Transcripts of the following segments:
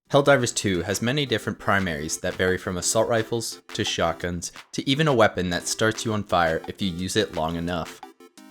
Helldivers 2 has many different primaries that vary from assault rifles to shotguns to even a weapon that starts you on fire if you use it long enough.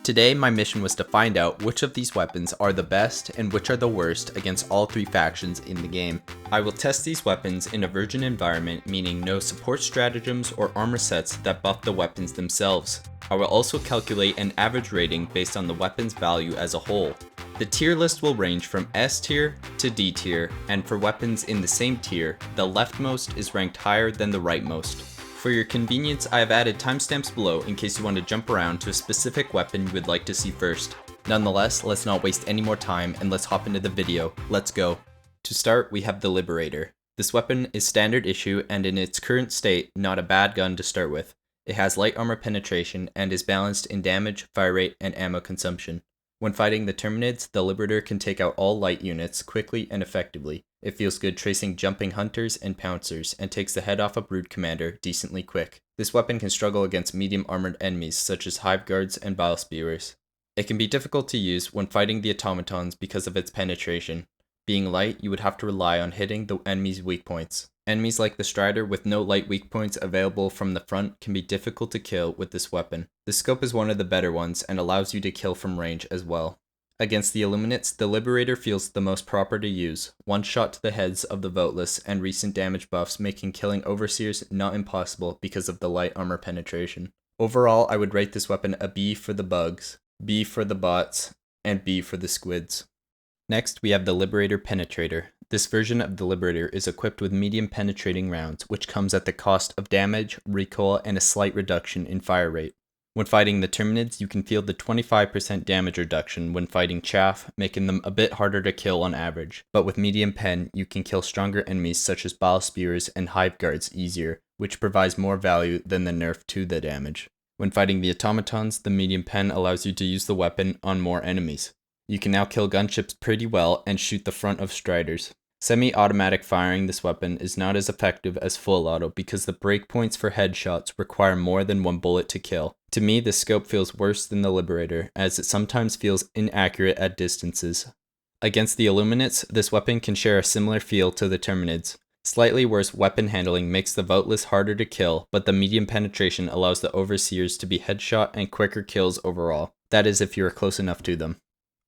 Today my mission was to find out which of these weapons are the best and which are the worst against all three factions in the game. I will test these weapons in a virgin environment, meaning no support stratagems or armor sets that buff the weapons themselves. I will also calculate an average rating based on the weapon's value as a whole. The tier list will range from S tier to D tier, and for weapons in the same tier, the leftmost is ranked higher than the rightmost. For your convenience, I have added timestamps below in case you want to jump around to a specific weapon you would like to see first. Nonetheless, let's not waste any more time and let's hop into the video. Let's go. To start, we have the Liberator. This weapon is standard issue and in its current state, not a bad gun to start with. It has light armor penetration and is balanced in damage, fire rate, and ammo consumption. When fighting the Terminids, the Liberator can take out all light units quickly and effectively. It feels good tracing jumping hunters and pouncers, and takes the head off a brood commander decently quick. This weapon can struggle against medium armored enemies such as hive guards and bile spewers. It can be difficult to use when fighting the automatons because of its penetration. Being light, you would have to rely on hitting the enemy's weak points. Enemies like the Strider with no light weak points available from the front can be difficult to kill with this weapon. The scope is one of the better ones and allows you to kill from range as well. Against the Illuminates, the Liberator feels the most proper to use. One shot to the heads of the voteless and recent damage buffs making killing Overseers not impossible because of the light armor penetration. Overall, I would rate this weapon a B for the bugs, B for the bots, and B for the squids. Next, we have the Lib Penetrator. This version of the Liberator is equipped with medium penetrating rounds, which comes at the cost of damage, recoil, and a slight reduction in fire rate. When fighting the Terminids, you can feel the 25% damage reduction when fighting chaff, making them a bit harder to kill on average. But with medium pen, you can kill stronger enemies such as bile spewers and hive guards easier, which provides more value than the nerf to the damage. When fighting the automatons, the medium pen allows you to use the weapon on more enemies. You can now kill gunships pretty well and shoot the front of Striders. Semi-automatic firing this weapon is not as effective as full auto because the breakpoints for headshots require more than one bullet to kill. To me, the scope feels worse than the Liberator, as it sometimes feels inaccurate at distances. Against the Illuminates, this weapon can share a similar feel to the Terminids. Slightly worse weapon handling makes the voteless harder to kill, but the medium penetration allows the Overseers to be headshot and quicker kills overall. That is if you are close enough to them.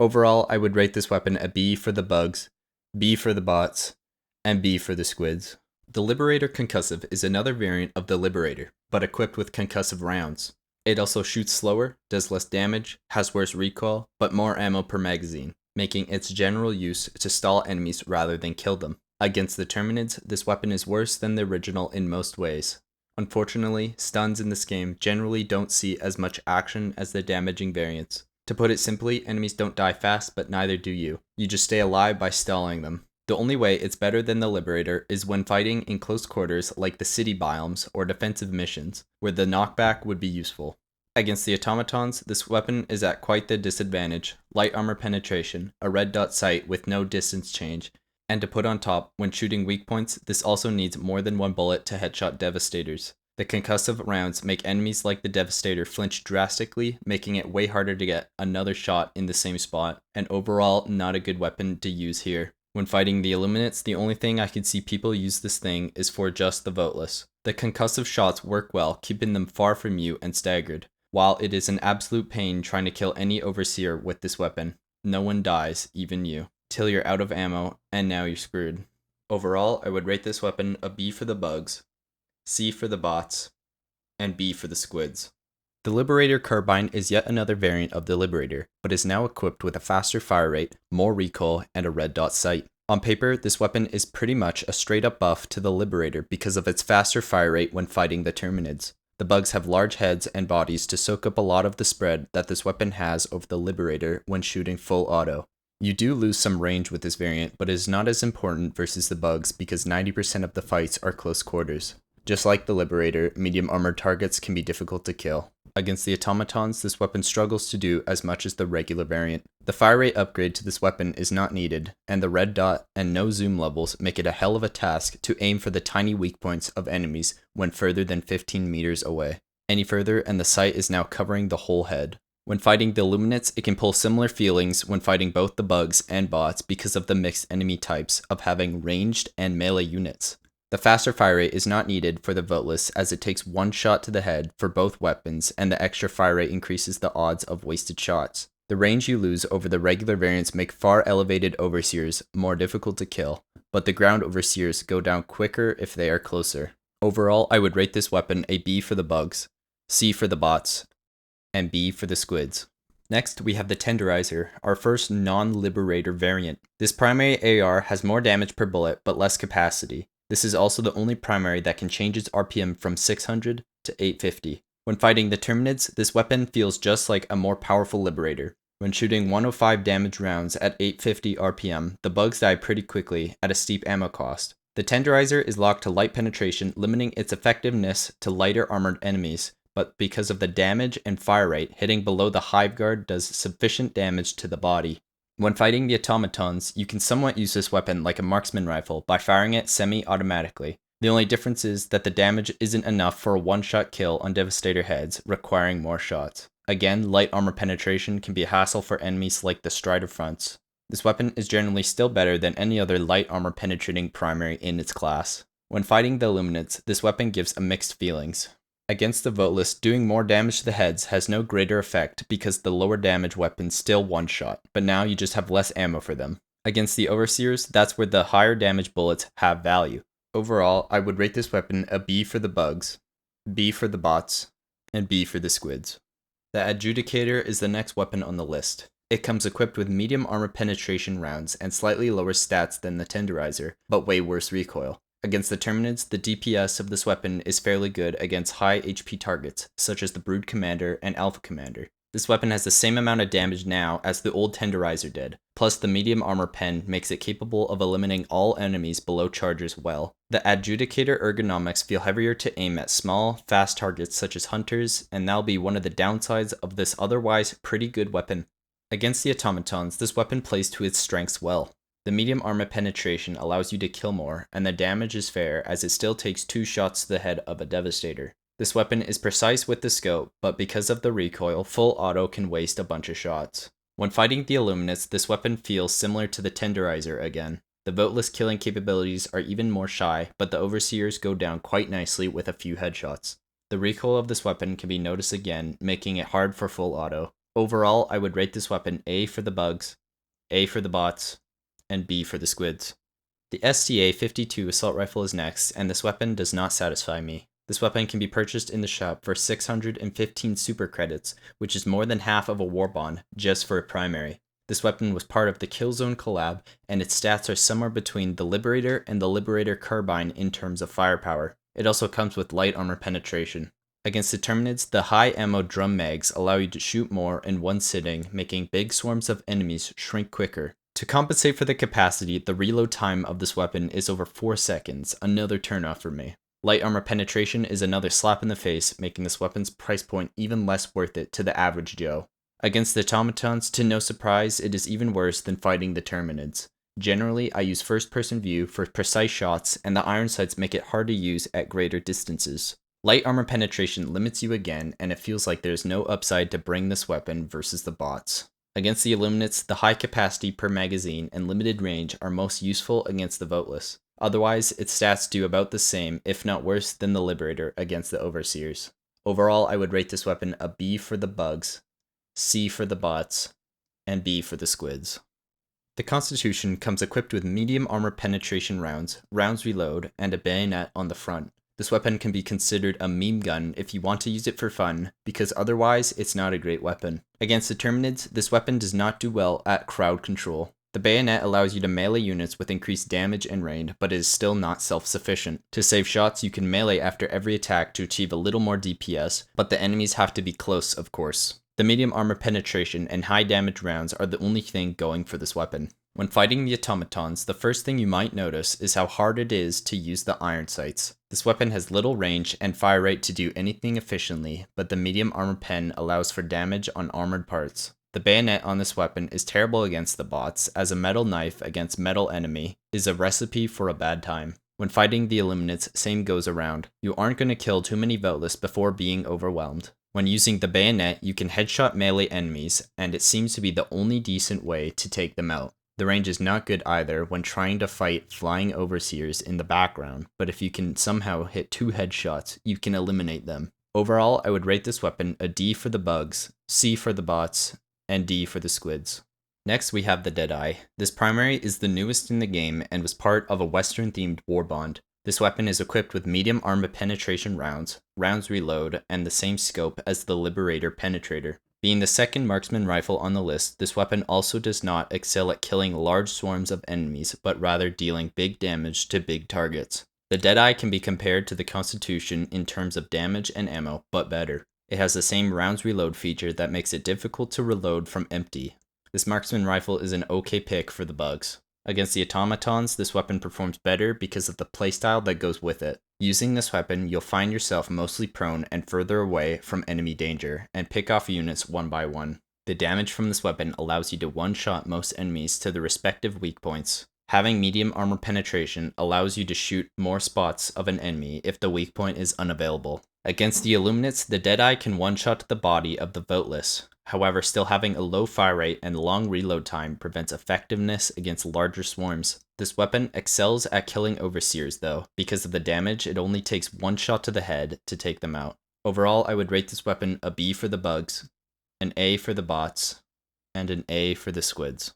Overall, I would rate this weapon a B for the bugs, B for the bots, and B for the squids. The Liberator Concussive is another variant of the Liberator, but equipped with concussive rounds. It also shoots slower, does less damage, has worse recoil, but more ammo per magazine, making its general use to stall enemies rather than kill them. Against the Terminids, this weapon is worse than the original in most ways. Unfortunately, stuns in this game generally don't see as much action as the damaging variants. To put it simply, enemies don't die fast, but neither do you. You just stay alive by stalling them. The only way it's better than the Liberator is when fighting in close quarters like the city biomes or defensive missions, where the knockback would be useful. Against the automatons, this weapon is at quite the disadvantage. Light armor penetration, a red dot sight with no distance change, and to put on top, when shooting weak points, this also needs more than one bullet to headshot Devastators. The concussive rounds make enemies like the Devastator flinch drastically, making it way harder to get another shot in the same spot, and overall not a good weapon to use here. When fighting the Illuminates, the only thing I could see people use this thing is for just the voteless. The concussive shots work well, keeping them far from you and staggered, while it is an absolute pain trying to kill any Overseer with this weapon. No one dies, even you, till you're out of ammo, and now you're screwed. Overall, I would rate this weapon a B for the bugs, C for the bots, and B for the squids. The Lib Carbine is yet another variant of the Liberator, but is now equipped with a faster fire rate, more recoil, and a red dot sight. On paper, this weapon is pretty much a straight up buff to the Liberator because of its faster fire rate when fighting the Terminids. The bugs have large heads and bodies to soak up a lot of the spread that this weapon has over the Liberator when shooting full auto. You do lose some range with this variant, but it is not as important versus the bugs because 90% of the fights are close quarters. Just like the Liberator, medium armored targets can be difficult to kill. Against the automatons, this weapon struggles to do as much as the regular variant. The fire rate upgrade to this weapon is not needed, and the red dot and no zoom levels make it a hell of a task to aim for the tiny weak points of enemies when further than 15 meters away. Any further and the sight is now covering the whole head. When fighting the Illuminates, it can pull similar feelings when fighting both the bugs and bots because of the mixed enemy types of having ranged and melee units. The faster fire rate is not needed for the voteless as it takes one shot to the head for both weapons, and the extra fire rate increases the odds of wasted shots. The range you lose over the regular variants make far elevated overseers more difficult to kill, but the ground overseers go down quicker if they are closer. Overall, I would rate this weapon a B for the bugs, C for the bots, and B for the squids. Next, we have the Tenderizer, our first non-Liberator variant. This primary AR has more damage per bullet but less capacity. This is also the only primary that can change its RPM from 600 to 850. When fighting the Terminids, this weapon feels just like a more powerful Liberator. When shooting 105 damage rounds at 850 RPM, the bugs die pretty quickly at a steep ammo cost. The Tenderizer is locked to light penetration, limiting its effectiveness to lighter armored enemies, but because of the damage and fire rate, hitting below the hive guard does sufficient damage to the body. When fighting the automatons, you can somewhat use this weapon like a marksman rifle by firing it semi-automatically. The only difference is that the damage isn't enough for a one-shot kill on Devastator heads, requiring more shots. Again, light armor penetration can be a hassle for enemies like the Strider fronts. This weapon is generally still better than any other light armor penetrating primary in its class. When fighting the Illuminates, this weapon gives a mixed feelings. Against the voteless, doing more damage to the heads has no greater effect because the lower damage weapons still one-shot, but now you just have less ammo for them. Against the overseers, that's where the higher damage bullets have value. Overall, I would rate this weapon a B for the bugs, B for the bots, and B for the squids. The Adjudicator is the next weapon on the list. It comes equipped with medium armor penetration rounds and slightly lower stats than the Tenderizer, but way worse recoil. Against the Terminids, the DPS of this weapon is fairly good against high HP targets, such as the Brood Commander and Alpha Commander. This weapon has the same amount of damage now as the old Tenderizer did, plus the medium armor pen makes it capable of eliminating all enemies below charges well. The Adjudicator ergonomics feel heavier to aim at small, fast targets such as hunters, and that'll be one of the downsides of this otherwise pretty good weapon. Against the automatons, this weapon plays to its strengths well. The medium armor penetration allows you to kill more, and the damage is fair as it still takes 2 shots to the head of a Devastator. This weapon is precise with the scope, but because of the recoil, full auto can waste a bunch of shots. When fighting the Illuminates, this weapon feels similar to the Tenderizer again. The voteless killing capabilities are even more shy, but the overseers go down quite nicely with a few headshots. The recoil of this weapon can be noticed again, making it hard for full auto. Overall, I would rate this weapon A for the bugs, A for the bots, and B for the squids. The Sta-52 assault rifle is next, and this weapon does not satisfy me. This weapon can be purchased in the shop for 615 super credits, which is more than half of a war bond just for a primary. This weapon was part of the Killzone collab, and its stats are somewhere between the Liberator and the Lib Carbine in terms of firepower. It also comes with light armor penetration. Against the Terminids, the high ammo drum mags allow you to shoot more in one sitting, making big swarms of enemies shrink quicker. To compensate for the capacity, the reload time of this weapon is over 4 seconds, another turnoff for me. Light armor penetration is another slap in the face, making this weapon's price point even less worth it to the average Joe. Against the automatons, to no surprise, it is even worse than fighting the Terminids. Generally, I use first-person view for precise shots, and the iron sights make it hard to use at greater distances. Light armor penetration limits you again, and it feels like there's no upside to bring this weapon versus the bots. Against the Illuminates, the high capacity per magazine and limited range are most useful against the voteless. Otherwise, its stats do about the same, if not worse, than the Liberator against the overseers. Overall, I would rate this weapon a B for the bugs, C for the bots, and B for the squids. The Constitution comes equipped with medium armor penetration rounds reload, and a bayonet on the front. This weapon can be considered a meme gun if you want to use it for fun, because otherwise it's not a great weapon. Against the Terminids, this weapon does not do well at crowd control. The bayonet allows you to melee units with increased damage and range, but it is still not self-sufficient. To save shots, you can melee after every attack to achieve a little more DPS, but the enemies have to be close, of course. The medium armor penetration and high damage rounds are the only thing going for this weapon. When fighting the automatons, the first thing you might notice is how hard it is to use the iron sights. This weapon has little range and fire rate to do anything efficiently, but the medium armor pen allows for damage on armored parts. The bayonet on this weapon is terrible against the bots, as a metal knife against metal enemy is a recipe for a bad time. When fighting the Illuminates, same goes around. You aren't going to kill too many voteless before being overwhelmed. When using the bayonet, you can headshot melee enemies, and it seems to be the only decent way to take them out. The range is not good either when trying to fight flying overseers in the background, but if you can somehow hit 2 headshots, you can eliminate them. Overall, I would rate this weapon a D for the bugs, C for the bots, and D for the squids. Next, we have the Deadeye. This primary is the newest in the game and was part of a Western-themed war bond. This weapon is equipped with medium armor penetration rounds reload, and the same scope as the Liberator Penetrator. Being the second marksman rifle on the list, this weapon also does not excel at killing large swarms of enemies, but rather dealing big damage to big targets. The Deadeye can be compared to the Constitution in terms of damage and ammo, but better. It has the same rounds reload feature that makes it difficult to reload from empty. This marksman rifle is an okay pick for the bugs. Against the automatons, this weapon performs better because of the playstyle that goes with it. Using this weapon, you'll find yourself mostly prone and further away from enemy danger, and pick off units one by one. The damage from this weapon allows you to one-shot most enemies to the respective weak points. Having medium armor penetration allows you to shoot more spots of an enemy if the weak point is unavailable. Against the illuminates, the Deadeye can one-shot the body of the voteless. However, still having a low fire rate and long reload time prevents effectiveness against larger swarms. This weapon excels at killing overseers though, because of the damage it only takes one shot to the head to take them out. Overall, I would rate this weapon a B for the bugs, an A for the bots, and an A for the squids.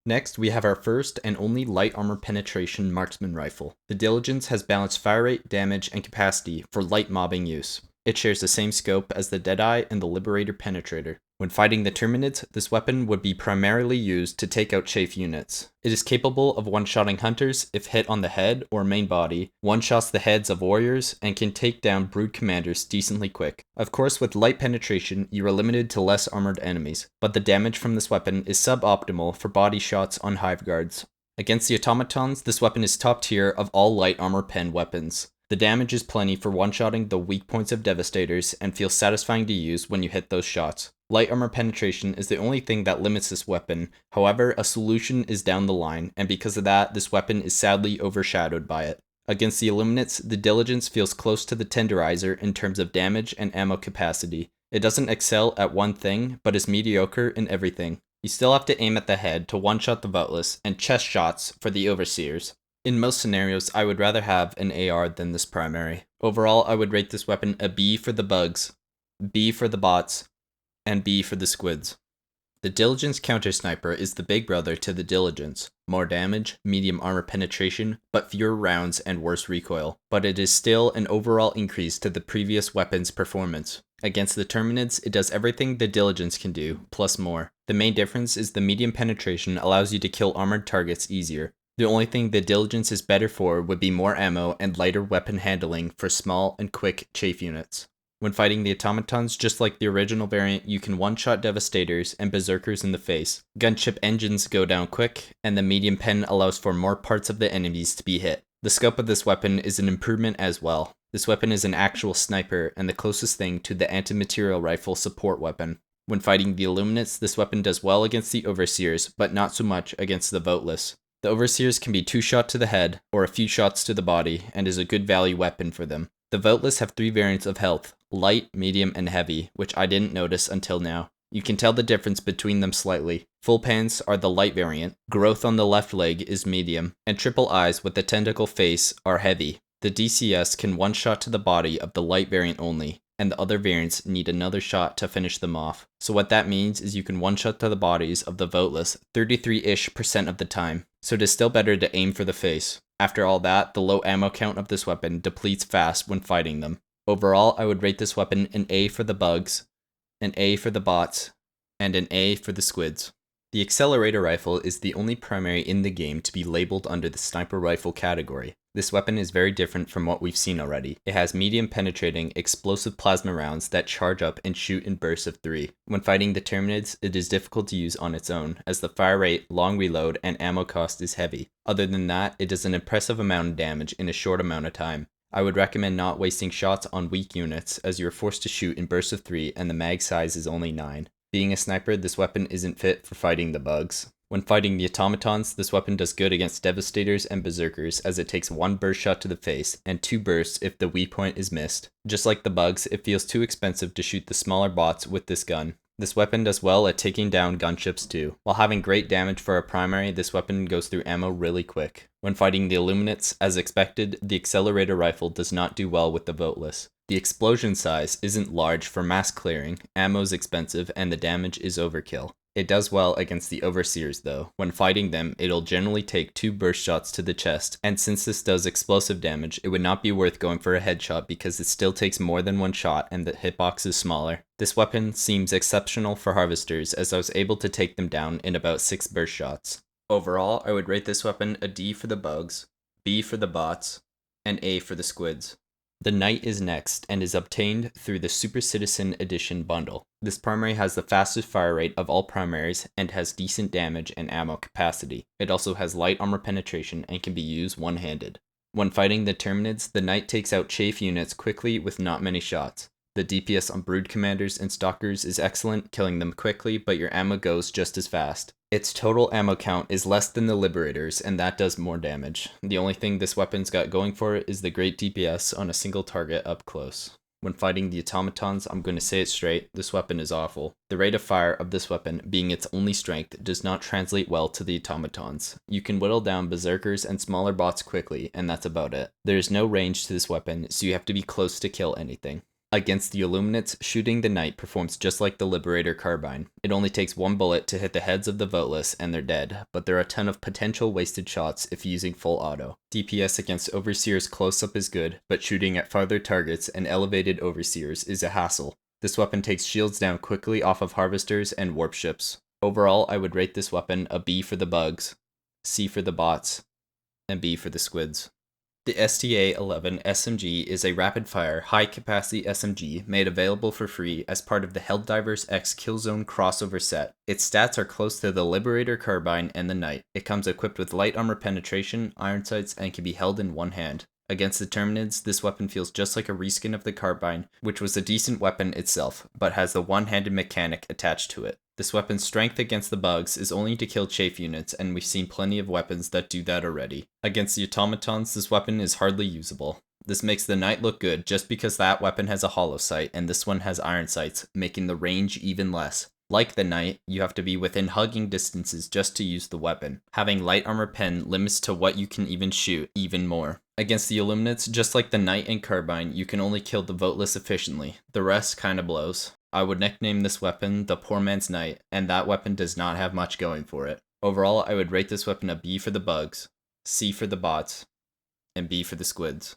Next, we have our first and only light armor penetration marksman rifle. The Diligence has balanced fire rate, damage, and capacity for light mobbing use. It shares the same scope as the Deadeye and the Liberator Penetrator. When fighting the Terminids, this weapon would be primarily used to take out chafe units. It is capable of one-shotting hunters if hit on the head or main body, one-shots the heads of warriors, and can take down brood commanders decently quick. Of course, with light penetration, you are limited to less armored enemies, but the damage from this weapon is suboptimal for body shots on hive guards. Against the automatons, this weapon is top tier of all light armor pen weapons. The damage is plenty for one-shotting the weak points of Devastators and feels satisfying to use when you hit those shots. Light armor penetration is the only thing that limits this weapon, however, a solution is down the line, and because of that, this weapon is sadly overshadowed by it. Against the Illuminates, the Diligence feels close to the Tenderizer in terms of damage and ammo capacity. It doesn't excel at one thing, but is mediocre in everything. You still have to aim at the head to one-shot the voteless, and chest shots for the overseers. In most scenarios, I would rather have an AR than this primary. Overall, I would rate this weapon a B for the bugs, B for the bots, and B for the squids. The Dil Counter Sniper is the big brother to the Diligence. More damage, medium armor penetration, but fewer rounds and worse recoil. But it is still an overall increase to the previous weapon's performance. Against the Terminids, it does everything the Diligence can do, plus more. The main difference is the medium penetration allows you to kill armored targets easier. The only thing the Diligence is better for would be more ammo and lighter weapon handling for small and quick chafe units. When fighting the automatons, just like the original variant, you can one-shot Devastators and Berserkers in the face. Gunship engines go down quick, and the medium pen allows for more parts of the enemies to be hit. The scope of this weapon is an improvement as well. This weapon is an actual sniper, and the closest thing to the anti-material rifle support weapon. When fighting the Illuminates, this weapon does well against the Overseers, but not so much against the Voteless. The Overseers can be 2 shots to the head, or a few shots to the body, and is a good value weapon for them. The Voteless have 3 variants of health, light, medium, and heavy, which I didn't notice until now. You can tell the difference between them slightly. Full pants are the light variant, growth on the left leg is medium, and triple eyes with the tentacle face are heavy. The DCS can one-shot to the body of the light variant only, and the other variants need another shot to finish them off. So what that means is you can one-shot to the bodies of the Voteless 33-ish% of the time, so it is still better to aim for the face. After all that, the low ammo count of this weapon depletes fast when fighting them. Overall, I would rate this weapon an A for the bugs, an A for the bots, and an A for the squids. The Accelerator Rifle is the only primary in the game to be labeled under the sniper rifle category. This weapon is very different from what we've seen already. It has medium penetrating, explosive plasma rounds that charge up and shoot in bursts of 3. When fighting the Terminids, it is difficult to use on its own, as the fire rate, long reload, and ammo cost is heavy. Other than that, it does an impressive amount of damage in a short amount of time. I would recommend not wasting shots on weak units, as you are forced to shoot in bursts of 3 and the mag size is only 9. Being a sniper, this weapon isn't fit for fighting the bugs. When fighting the automatons, this weapon does good against devastators and berserkers as it takes 1 burst shot to the face and 2 bursts if the weak point is missed. Just like the bugs, it feels too expensive to shoot the smaller bots with this gun. This weapon does well at taking down gunships too. While having great damage for a primary, this weapon goes through ammo really quick. When fighting the illuminates, as expected, the Accelerator Rifle does not do well with the voteless. The explosion size isn't large for mass clearing, ammo is expensive, and the damage is overkill. It does well against the Overseers though. When fighting them, it'll generally take 2 burst shots to the chest, and since this does explosive damage, it would not be worth going for a headshot because it still takes more than 1 shot and the hitbox is smaller. This weapon seems exceptional for harvesters as I was able to take them down in about 6 burst shots. Overall, I would rate this weapon a D for the bugs, B for the bots, and A for the squids. The Knight is next, and is obtained through the Super Citizen Edition bundle. This primary has the fastest fire rate of all primaries, and has decent damage and ammo capacity. It also has light armor penetration and can be used one-handed. When fighting the Terminids, the Knight takes out chafe units quickly with not many shots. The DPS on Brood Commanders and Stalkers is excellent, killing them quickly, but your ammo goes just as fast. Its total ammo count is less than the Liberators, and that does more damage. The only thing this weapon's got going for it is the great DPS on a single target up close. When fighting the automatons, I'm going to say it straight, this weapon is awful. The rate of fire of this weapon, being its only strength, does not translate well to the automatons. You can whittle down berserkers and smaller bots quickly, and that's about it. There is no range to this weapon, so you have to be close to kill anything. Against the Illuminates, shooting the Knight performs just like the Liberator Carbine. It only takes 1 bullet to hit the heads of the voteless and they're dead, but there are a ton of potential wasted shots if using full auto. DPS against Overseers close-up is good, but shooting at farther targets and elevated Overseers is a hassle. This weapon takes shields down quickly off of harvesters and warp ships. Overall, I would rate this weapon a B for the bugs, C for the bots, and B for the squids. The Sta-11 SMG is a rapid-fire, high-capacity SMG made available for free as part of the Helldivers X Killzone crossover set. Its stats are close to the Liberator Carbine and the Knight. It comes equipped with light armor penetration, iron sights, and can be held in one hand. Against the Terminids, this weapon feels just like a reskin of the Carbine, which was a decent weapon itself, but has the one-handed mechanic attached to it. This weapon's strength against the bugs is only to kill chafe units, and we've seen plenty of weapons that do that already. Against the automatons, this weapon is hardly usable. This makes the Knight look good just because that weapon has a hollow sight and this one has iron sights, making the range even less. Like the Knight, you have to be within hugging distances just to use the weapon. Having light armor pen limits to what you can even shoot even more. Against the Illuminates, just like the Knight and Carbine, you can only kill the voteless efficiently. The rest kinda blows. I would nickname this weapon the poor man's Knight, and that weapon does not have much going for it. Overall, I would rate this weapon a B for the bugs, C for the bots, and B for the squids.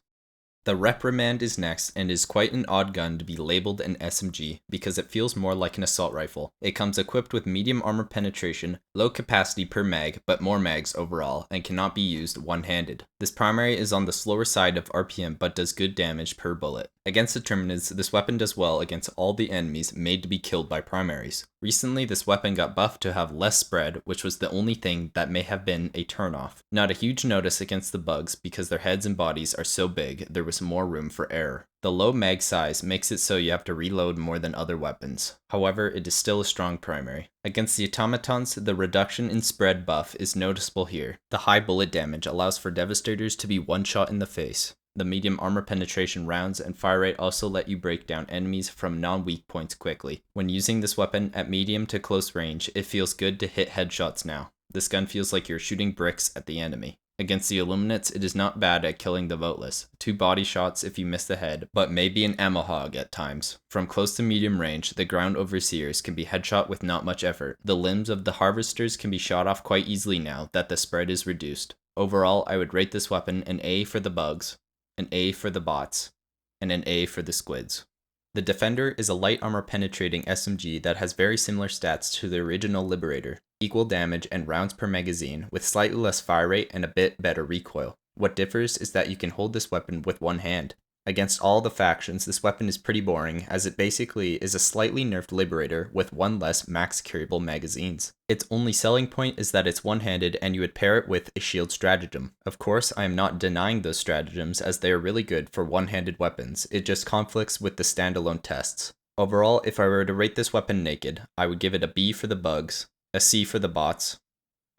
The Reprimand is next, and is quite an odd gun to be labeled an SMG, because it feels more like an assault rifle. It comes equipped with medium armor penetration, low capacity per mag, but more mags overall, and cannot be used one-handed. This primary is on the slower side of RPM, but does good damage per bullet. Against the Terminids, this weapon does well against all the enemies made to be killed by primaries. Recently, this weapon got buffed to have less spread, which was the only thing that may have been a turnoff. Not a huge notice against the bugs because their heads and bodies are so big, there was more room for error. The low mag size makes it so you have to reload more than other weapons. However, it is still a strong primary. Against the automatons, the reduction in spread buff is noticeable here. The high bullet damage allows for devastators to be one shot in the face. The medium armor penetration rounds and fire rate also let you break down enemies from non-weak points quickly. When using this weapon at medium to close range, it feels good to hit headshots now. This gun feels like you're shooting bricks at the enemy. Against the Illuminates, it is not bad at killing the voteless. 2 body shots if you miss the head, but may be an ammo hog at times. From close to medium range, the ground overseers can be headshot with not much effort. The limbs of the harvesters can be shot off quite easily now that the spread is reduced. Overall, I would rate this weapon an A for the bugs, an A for the bots, and an A for the squids. The Defender is a light armor penetrating SMG that has very similar stats to the original Liberator, equal damage and rounds per magazine with slightly less fire rate and a bit better recoil. What differs is that you can hold this weapon with one hand. Against all the factions, this weapon is pretty boring, as it basically is a slightly nerfed Liberator with 1 less max carryable magazines. Its only selling point is that it's one-handed and you would pair it with a shield stratagem. Of course, I am not denying those stratagems as they are really good for one-handed weapons, it just conflicts with the standalone tests. Overall, if I were to rate this weapon naked, I would give it a B for the bugs, a C for the bots,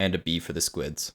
and a B for the squids.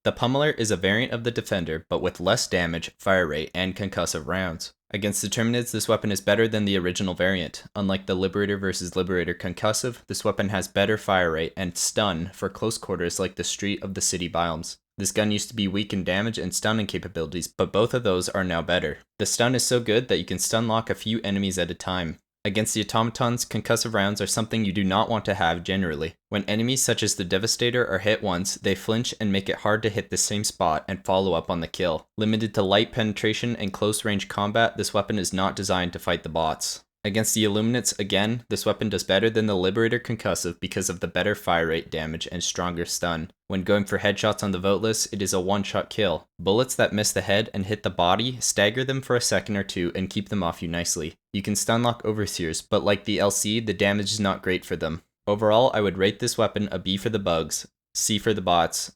The Pummeler is a variant of the Defender, but with less damage, fire rate, and concussive rounds. Against Determinids, this weapon is better than the original variant. Unlike the Liberator vs. Liberator Concussive, this weapon has better fire rate and stun for close quarters like the Street of the City biomes. This gun used to be weak in damage and stunning capabilities, but both of those are now better. The stun is so good that you can stun lock a few enemies at a time. Against the automatons, concussive rounds are something you do not want to have generally. When enemies such as the Devastator are hit once, they flinch and make it hard to hit the same spot and follow up on the kill. Limited to light penetration and close range combat, this weapon is not designed to fight the bots. Against the Illuminates, again, this weapon does better than the Liberator Concussive because of the better fire rate damage and stronger stun. When going for headshots on the voteless, it is a one-shot kill. Bullets that miss the head and hit the body, stagger them for a second or two and keep them off you nicely. You can stun lock Overseers, but like the LC, the damage is not great for them. Overall, I would rate this weapon a B for the bugs, C for the bots,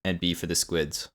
and B for the squids.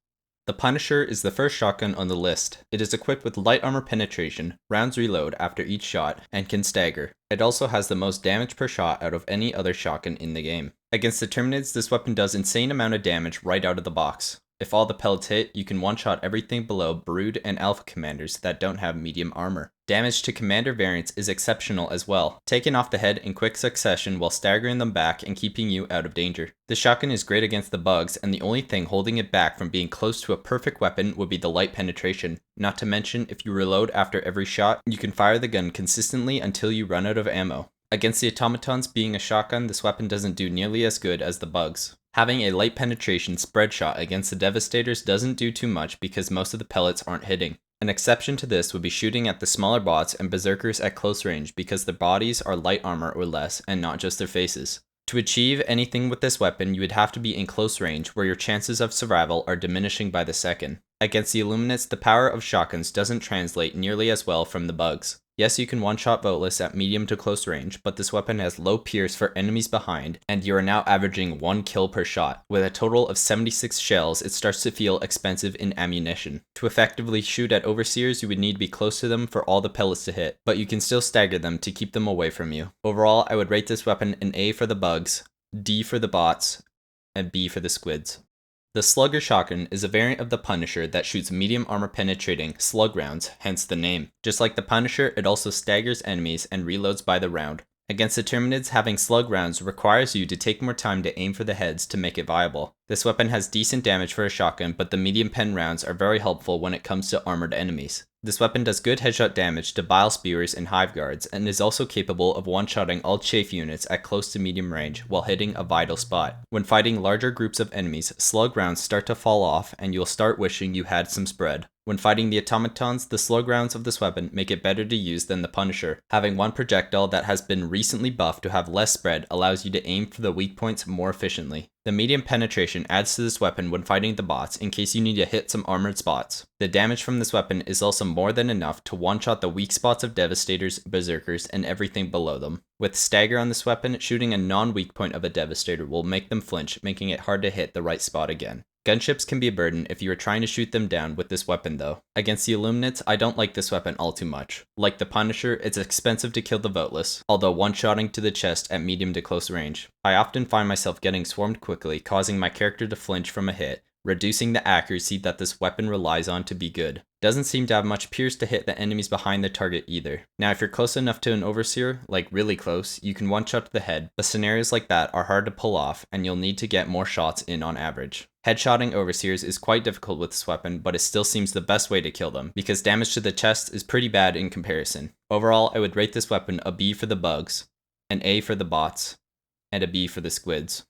The Punisher is the first shotgun on the list. It is equipped with light armor penetration, rounds reload after each shot, and can stagger. It also has the most damage per shot out of any other shotgun in the game. Against the Determinids, this weapon does insane amount of damage right out of the box. If all the pellets hit, you can one-shot everything below Brood and Alpha commanders that don't have medium armor. Damage to commander variants is exceptional as well, taken off the head in quick succession while staggering them back and keeping you out of danger. The shotgun is great against the bugs, and the only thing holding it back from being close to a perfect weapon would be the light penetration. Not to mention, if you reload after every shot, you can fire the gun consistently until you run out of ammo. Against the automatons being a shotgun, this weapon doesn't do nearly as good as the bugs. Having a light penetration spread shot against the Devastators doesn't do too much because most of the pellets aren't hitting. An exception to this would be shooting at the smaller bots and berserkers at close range because their bodies are light armor or less and not just their faces. To achieve anything with this weapon, you would have to be in close range where your chances of survival are diminishing by the second. Against the Illuminates, the power of shotguns doesn't translate nearly as well from the bugs. Yes, you can one-shot voteless at medium to close range, but this weapon has low pierce for enemies behind, and you are now averaging 1 kill per shot. With a total of 76 shells, it starts to feel expensive in ammunition. To effectively shoot at Overseers, you would need to be close to them for all the pellets to hit, but you can still stagger them to keep them away from you. Overall, I would rate this weapon an A for the bugs, D for the bots, and B for the squids. The Slugger shotgun is a variant of the Punisher that shoots medium armor penetrating slug rounds, hence the name. Just like the Punisher, it also staggers enemies and reloads by the round. Against the Determinids, having slug rounds requires you to take more time to aim for the heads to make it viable. This weapon has decent damage for a shotgun, but the medium pen rounds are very helpful when it comes to armored enemies. This weapon does good headshot damage to bile spewers and hive guards, and is also capable of one-shotting all chafe units at close to medium range while hitting a vital spot. When fighting larger groups of enemies, slug rounds start to fall off and you'll start wishing you had some spread. When fighting the automatons, the slug rounds of this weapon make it better to use than the Punisher. Having one projectile that has been recently buffed to have less spread allows you to aim for the weak points more efficiently. The medium penetration adds to this weapon when fighting the bots in case you need to hit some armored spots. The damage from this weapon is also more than enough to one-shot the weak spots of Devastators, Berserkers, and everything below them. With stagger on this weapon, shooting a non-weak point of a Devastator will make them flinch, making it hard to hit the right spot again. Gunships can be a burden if you are trying to shoot them down with this weapon though. Against the Illuminates, I don't like this weapon all too much. Like the Punisher, it's expensive to kill the voteless, although one-shotting to the chest at medium to close range. I often find myself getting swarmed quickly, causing my character to flinch from a hit, reducing the accuracy that this weapon relies on to be good. Doesn't seem to have much pierce to hit the enemies behind the target either. Now if you're close enough to an Overseer, like really close, you can one-shot to the head, but scenarios like that are hard to pull off and you'll need to get more shots in on average. Headshotting Overseers is quite difficult with this weapon, but it still seems the best way to kill them, because damage to the chest is pretty bad in comparison. Overall, I would rate this weapon a B for the bugs, an A for the bots, and a B for the squids.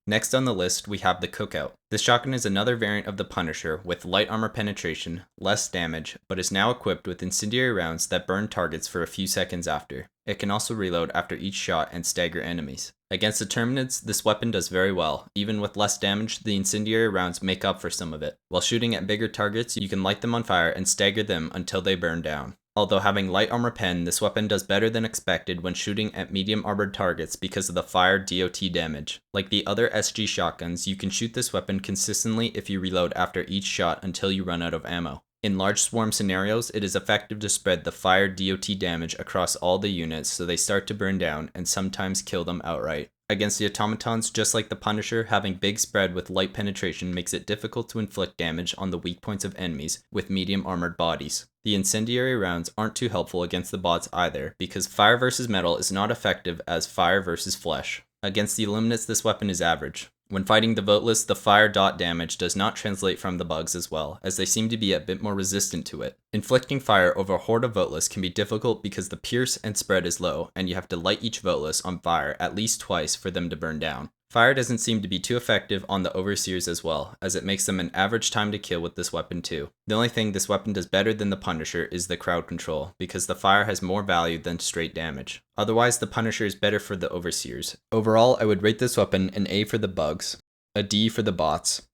Next on the list, we have the Cookout. This shotgun is another variant of the Punisher with light armor penetration, less damage, but is now equipped with incendiary rounds that burn targets for a few seconds after. It can also reload after each shot and stagger enemies. Against the Determinids, this weapon does very well. Even with less damage, the incendiary rounds make up for some of it. While shooting at bigger targets, you can light them on fire and stagger them until they burn down. Although having light armor pen, this weapon does better than expected when shooting at medium armored targets because of the fire DOT damage. Like the other SG shotguns, you can shoot this weapon consistently if you reload after each shot until you run out of ammo. In large swarm scenarios, it is effective to spread the fire DOT damage across all the units so they start to burn down and sometimes kill them outright. Against the automatons, just like the Punisher, having big spread with light penetration makes it difficult to inflict damage on the weak points of enemies with medium armored bodies. The incendiary rounds aren't too helpful against the bots either, because fire versus metal is not effective as fire versus flesh. Against the illuminates, this weapon is average. When fighting the voteless, the fire dot damage does not translate from the bugs as well, as they seem to be a bit more resistant to it. Inflicting fire over a horde of voteless can be difficult because the pierce and spread is low, and you have to light each voteless on fire at least twice for them to burn down. Fire doesn't seem to be too effective on the overseers as well, as it makes them an average time to kill with this weapon too. The only thing this weapon does better than the Punisher is the crowd control, because the fire has more value than straight damage. Otherwise, the Punisher is better for the overseers. Overall, I would rate this weapon an A for the bugs, a D for the bots,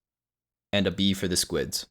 and a B for the squids.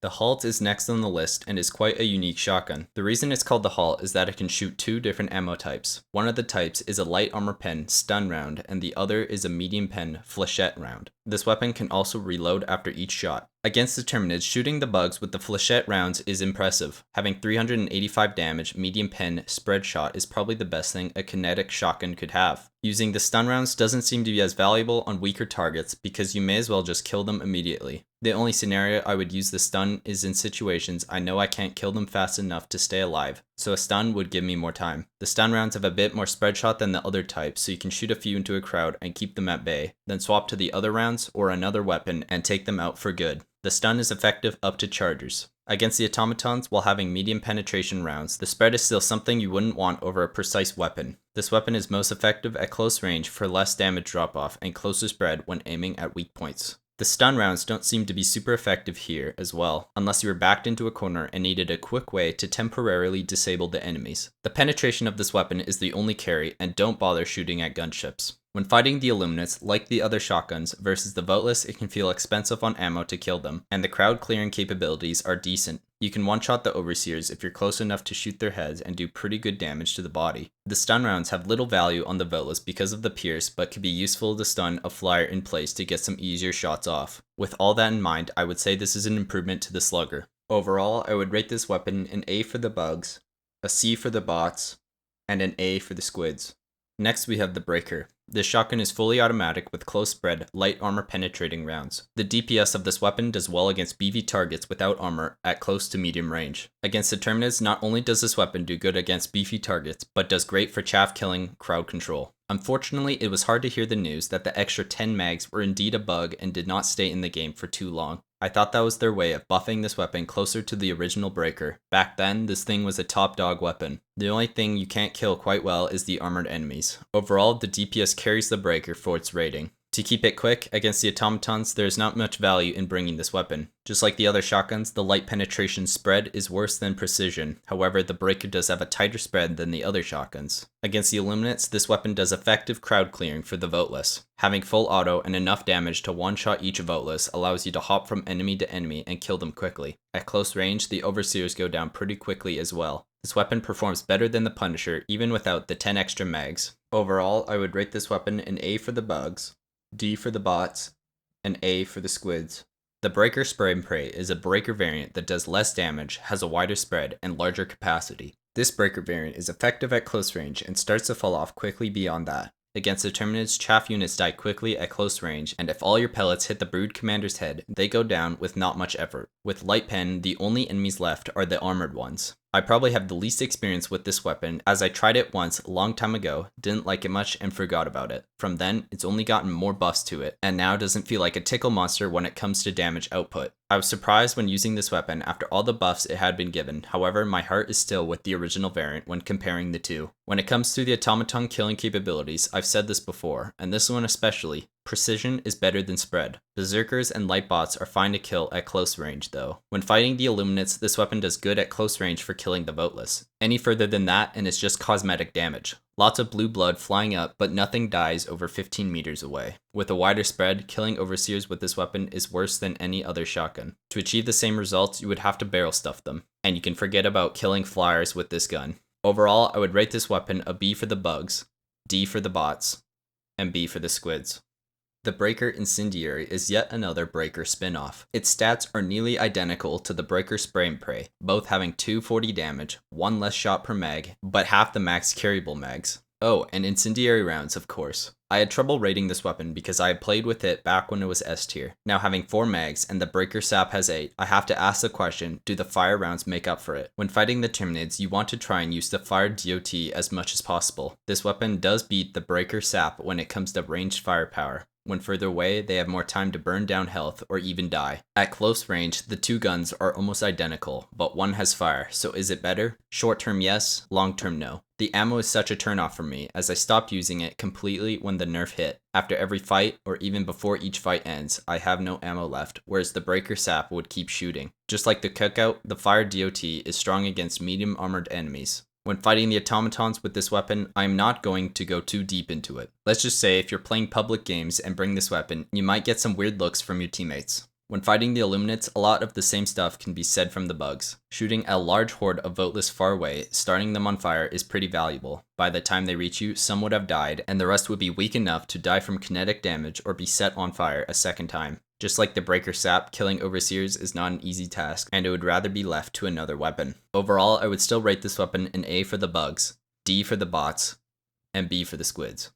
The Halt is next on the list and is quite a unique shotgun. The reason it's called the Halt is that it can shoot two different ammo types. One of the types is a light armor pen stun round, and the other is a medium pen flechette round. This weapon can also reload after each shot. Against the Terminids, shooting the bugs with the flechette rounds is impressive. Having 385 damage, medium pen spread shot is probably the best thing a kinetic shotgun could have. Using the stun rounds doesn't seem to be as valuable on weaker targets because you may as well just kill them immediately. The only scenario I would use the stun is in situations I know I can't kill them fast enough to stay alive, so a stun would give me more time. The stun rounds have a bit more spread shot than the other types, so you can shoot a few into a crowd and keep them at bay, then swap to the other rounds or another weapon and take them out for good. The stun is effective up to chargers. Against the automatons, while having medium penetration rounds, the spread is still something you wouldn't want over a precise weapon. This weapon is most effective at close range for less damage drop off and closer spread when aiming at weak points. The stun rounds don't seem to be super effective here as well, unless you were backed into a corner and needed a quick way to temporarily disable the enemies. The penetration of this weapon is the only carry, and don't bother shooting at gunships. When fighting the illuminates, like the other shotguns, versus the voteless, it can feel expensive on ammo to kill them, and the crowd clearing capabilities are decent. You can one-shot the overseers if you're close enough to shoot their heads and do pretty good damage to the body. The stun rounds have little value on the voteless because of the pierce, but can be useful to stun a flyer in place to get some easier shots off. With all that in mind, I would say this is an improvement to the Slugger. Overall, I would rate this weapon an A for the bugs, a C for the bots, and an A for the squids. Next we have the Breaker. This shotgun is fully automatic with close spread, light armor penetrating rounds. The DPS of this weapon does well against BV targets without armor at close to medium range. Against the Terminids, not only does this weapon do good against beefy targets, but does great for chaff killing crowd control. Unfortunately, it was hard to hear the news that the extra 10 mags were indeed a bug and did not stay in the game for too long. I thought that was their way of buffing this weapon closer to the original Breaker. Back then, this thing was a top dog weapon. The only thing you can't kill quite well is the armored enemies. Overall, the DPS carries the Breaker for its rating. To keep it quick, against the automatons, there is not much value in bringing this weapon. Just like the other shotguns, the light penetration spread is worse than precision. However, the Breaker does have a tighter spread than the other shotguns. Against the illuminates, this weapon does effective crowd clearing for the voteless. Having full auto and enough damage to one-shot each voteless allows you to hop from enemy to enemy and kill them quickly. At close range, the overseers go down pretty quickly as well. This weapon performs better than the Punisher, even without the 10 extra mags. Overall, I would rate this weapon an A for the bugs, D for the bots, and A for the squids. The Breaker Spray and Pray is a Breaker variant that does less damage, has a wider spread, and larger capacity. This Breaker variant is effective at close range and starts to fall off quickly beyond that. Against the Terminids, chaff units die quickly at close range, and if all your pellets hit the Brood Commander's head, they go down with not much effort. With Light Pen, the only enemies left are the armored ones. I probably have the least experience with this weapon, as I tried it once a long time ago, didn't like it much, and forgot about it. From then, it's only gotten more buffs to it, and now doesn't feel like a tickle monster when it comes to damage output. I was surprised when using this weapon after all the buffs it had been given, however my heart is still with the original variant when comparing the two. When it comes to the automaton killing capabilities, I've said this before, and this one especially, precision is better than spread. Berserkers and light bots are fine to kill at close range though. When fighting the illuminates, this weapon does good at close range for killing the voteless. Any further than that and it's just cosmetic damage. Lots of blue blood flying up, but nothing dies over 15 meters away. With a wider spread, killing overseers with this weapon is worse than any other shotgun. To achieve the same results, you would have to barrel stuff them, and you can forget about killing flyers with this gun. Overall, I would rate this weapon a B for the bugs, D for the bots, and B for the squids. The Breaker Incendiary is yet another Breaker spin-off. Its stats are nearly identical to the Breaker Spray and Pray, both having 240 damage, 1 less shot per mag, but half the max carryable mags. Oh, and Incendiary rounds, of course. I had trouble rating this weapon because I had played with it back when it was S tier. Now having 4 mags and the breaker sap has 8, I have to ask the question, do the fire rounds make up for it? When fighting the Tyranids, you want to try and use the fire DOT as much as possible. This weapon does beat the breaker sap when it comes to ranged firepower. When further away, they have more time to burn down health or even die. At close range, the two guns are almost identical, but one has fire, so is it better? Short term yes, long term no. The ammo is such a turnoff for me, as I stopped using it completely when the nerf hit. After every fight, or even before each fight ends, I have no ammo left, whereas the breaker sap would keep shooting. Just like the Cookout, the fire DOT is strong against medium armored enemies. When fighting the automatons with this weapon, I am not going to go too deep into it. Let's just say if you're playing public games and bring this weapon, you might get some weird looks from your teammates. When fighting the illuminates, a lot of the same stuff can be said from the bugs. Shooting a large horde of voteless far away, starting them on fire is pretty valuable. By the time they reach you, some would have died, and the rest would be weak enough to die from kinetic damage or be set on fire a second time. Just like the breaker sap, killing overseers is not an easy task, and it would rather be left to another weapon. Overall, I would still rate this weapon an A for the bugs, D for the bots, and B for the squids.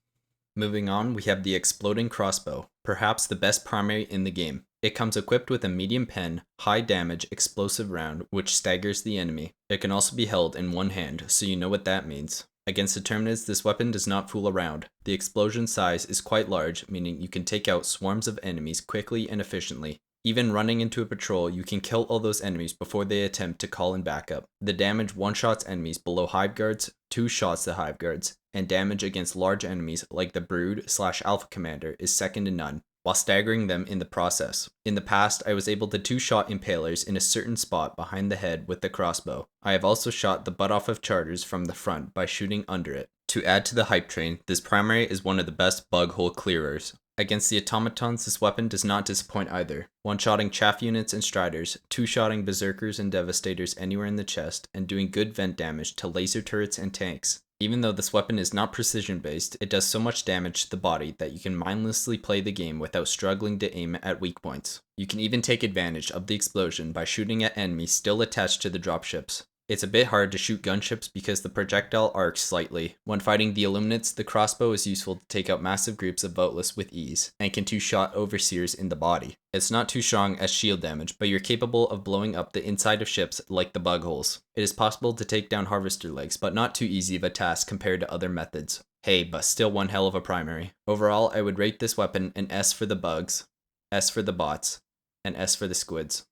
Moving on, we have the exploding crossbow, perhaps the best primary in the game. It comes equipped with a medium pen, high damage explosive round which staggers the enemy. It can also be held in one hand, so you know what that means. Against the Tyranids, this weapon does not fool around. The explosion size is quite large, meaning you can take out swarms of enemies quickly and efficiently. Even running into a patrol, you can kill all those enemies before they attempt to call in backup. The damage one-shots enemies below hive guards, 2 shots to hive guards, and damage against large enemies like the Brood/Alpha Commander is second to none, while staggering them in the process. In the past, I was able to 2-shot impalers in a certain spot behind the head with the crossbow. I have also shot the butt off of chargers from the front by shooting under it. To add to the hype train, this primary is one of the best bug hole clearers. Against the automatons, this weapon does not disappoint either. One-shotting chaff units and striders, 2-shotting berserkers and devastators anywhere in the chest, and doing good vent damage to laser turrets and tanks. Even though this weapon is not precision based, it does so much damage to the body that you can mindlessly play the game without struggling to aim at weak points. You can even take advantage of the explosion by shooting at enemies still attached to the dropships. It's a bit hard to shoot gunships because the projectile arcs slightly. When fighting the illuminates, the crossbow is useful to take out massive groups of voteless with ease, and can 2-shot overseers in the body. It's not too strong as shield damage, but you're capable of blowing up the inside of ships like the bug holes. It is possible to take down harvester legs, but not too easy of a task compared to other methods. Hey, but still one hell of a primary. Overall, I would rate this weapon an S for the bugs, S for the bots, and S for the squids.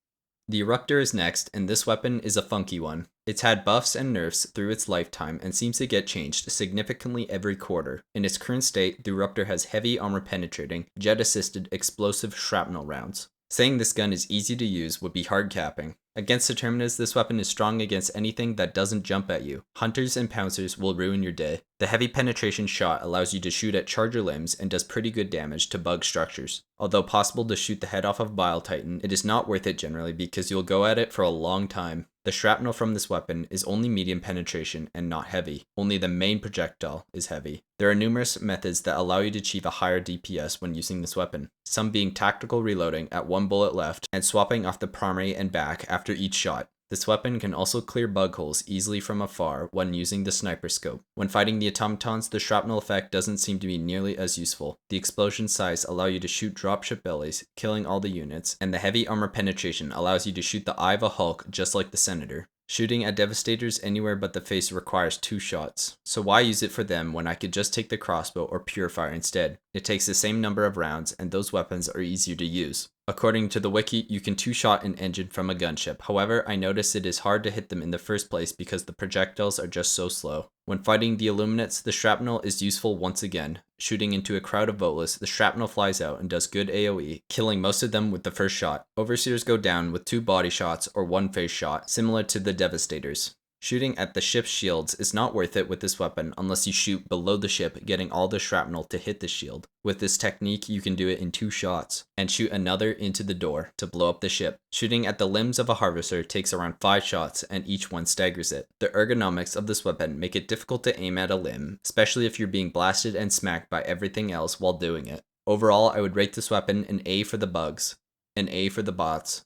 The Eruptor is next, and this weapon is a funky one. It's had buffs and nerfs through its lifetime and seems to get changed significantly every quarter. In its current state, the Eruptor has heavy armor penetrating, jet-assisted explosive shrapnel rounds. Saying this gun is easy to use would be hard capping. Against the Terminus, this weapon is strong against anything that doesn't jump at you. Hunters and pouncers will ruin your day. The heavy penetration shot allows you to shoot at charger limbs and does pretty good damage to bug structures. Although possible to shoot the head off of Bile Titan, it is not worth it generally because you'll go at it for a long time. The shrapnel from this weapon is only medium penetration and not heavy. Only the main projectile is heavy. There are numerous methods that allow you to achieve a higher DPS when using this weapon, some being tactical reloading at 1 bullet left and swapping off the primary and back after each shot. This weapon can also clear bug holes easily from afar when using the sniper scope. When fighting the automatons, the shrapnel effect doesn't seem to be nearly as useful. The explosion size allow you to shoot dropship bellies, killing all the units, and the heavy armor penetration allows you to shoot the eye of a Hulk just like the Senator. Shooting at Devastators anywhere but the face requires 2 shots, so why use it for them when I could just take the Crossbow or Purifier instead? It takes the same number of rounds and those weapons are easier to use. According to the wiki, you can 2-shot an engine from a gunship. However, I noticed it is hard to hit them in the first place because the projectiles are just so slow. When fighting the Illuminates, the shrapnel is useful once again. Shooting into a crowd of voteless, the shrapnel flies out and does good AoE, killing most of them with the first shot. Overseers go down with 2 body shots or 1 face shot, similar to the Devastators. Shooting at the ship's shields is not worth it with this weapon unless you shoot below the ship, getting all the shrapnel to hit the shield. With this technique, you can do it in 2 shots, and shoot another into the door to blow up the ship. Shooting at the limbs of a harvester takes around 5 shots, and each one staggers it. The ergonomics of this weapon make it difficult to aim at a limb, especially if you're being blasted and smacked by everything else while doing it. Overall, I would rate this weapon an A for the bugs, an A for the bots,